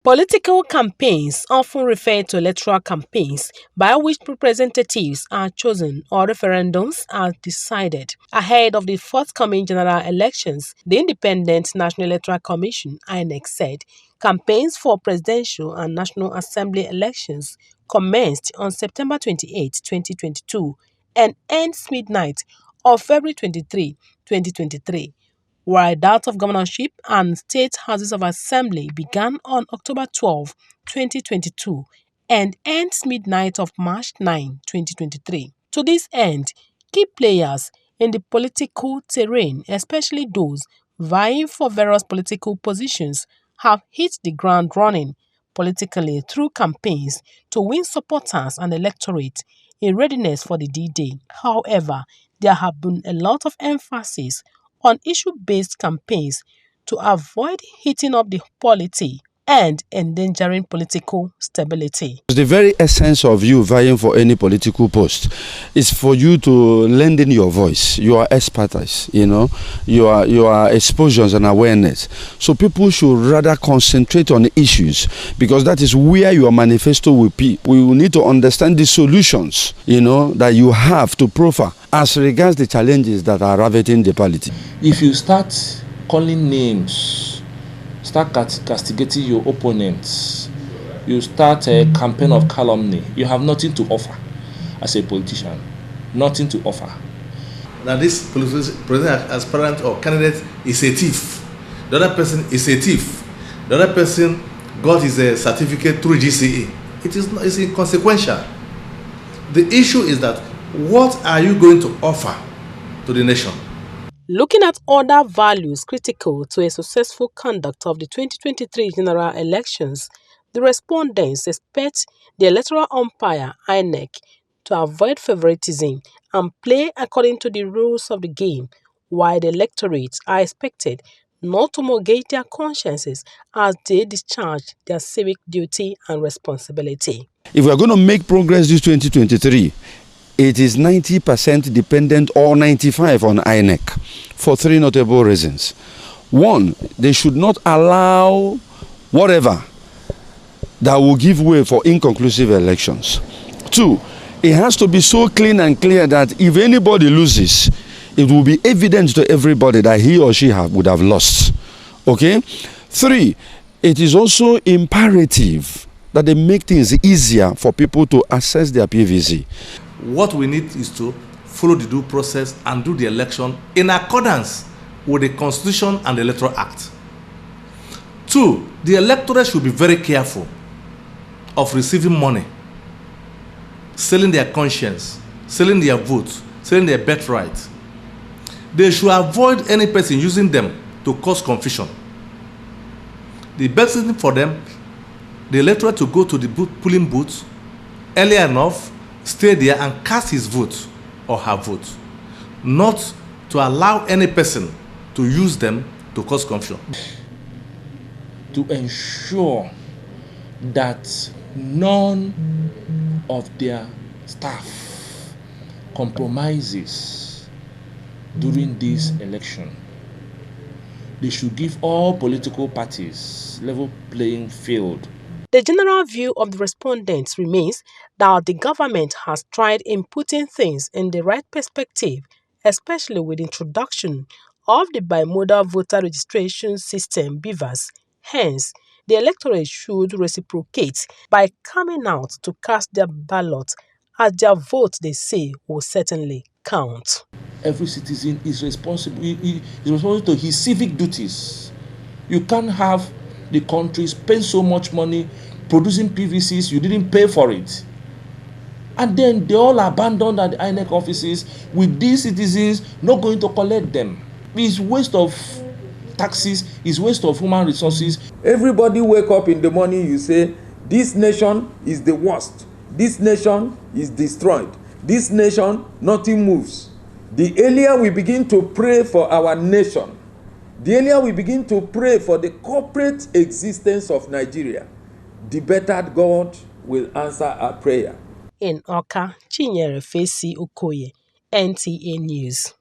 Political campaigns, often referred to electoral campaigns, by which representatives are chosen or referendums are decided ahead of the forthcoming general elections, the Independent National Electoral Commission (INEC) said campaigns for presidential and National Assembly elections commenced on September 28, 2022 and ends midnight of February 23, 2023. While that of governorship and state houses of assembly began on October 12, 2022 and ends midnight of March 9, 2023. To this end, key players in the political terrain, especially those vying for various political positions, have hit the ground running politically through campaigns to win supporters and electorate in readiness for the D-Day. However, there have been a lot of emphasis on issue-based campaigns to avoid heating up the polity and endangering political stability. The very essence of you vying for any political post is for you to lend in your voice, your expertise, your exposures and awareness. So people should rather concentrate on issues, because that is where your manifesto will be. We will need to understand the solutions, that you have to proffer as regards the challenges that are ravaging the polity. If you start calling names, start castigating your opponents, you start a campaign of calumny, you have nothing to offer as a politician. Nothing to offer. Now this president aspirant or candidate is a thief. The other person is a thief. The other person got his certificate through GCE. It's inconsequential. The issue is that what are you going to offer to the nation? Looking at other values critical to a successful conduct of the 2023 general elections, the respondents expect the electoral umpire (INEC) to avoid favoritism and play according to the rules of the game, while the electorate are expected not to mortgage their consciences as they discharge their civic duty and responsibility. If we are going to make progress this 2023, it is 90% dependent or 95% on INEC for three notable reasons. One, they should not allow whatever that will give way for inconclusive elections. Two, it has to be so clean and clear that if anybody loses, it will be evident to everybody that he or she would have lost. Okay? Three, it is also imperative that they make things easier for people to access their PVC. What we need is to follow the due process and do the election in accordance with the Constitution and the Electoral Act. Two, the electorate should be very careful of receiving money, selling their conscience, selling their votes, selling their birthright. They should avoid any person using them to cause confusion. The best thing for them, the electorate to go to the polling booth earlier enough, stay there and cast his vote or her vote, not to allow any person to use them to cause confusion. To ensure that none of their staff compromises during this election. They should give all political parties level playing field. The general view of the respondents remains that the government has tried in putting things in the right perspective, especially with the introduction of the bimodal voter registration system (BVAS). Hence, the electorate should reciprocate by coming out to cast their ballot, as their vote, they say, will certainly count. Every citizen is responsible. He is responsible to his civic duties. You can't have the country spend so much money producing PVCs, you didn't pay for it. And then they all abandoned at the INEC offices with these citizens not going to collect them. It's waste of taxes, it's waste of human resources. Everybody wake up in the morning, you say, this nation is the worst. This nation is destroyed. This nation, nothing moves. The earlier we begin to pray for our nation, the earlier we begin to pray for the corporate existence of Nigeria, the better God will answer our prayer. In Awka, Chinyere Fesi Okoye, NTA News.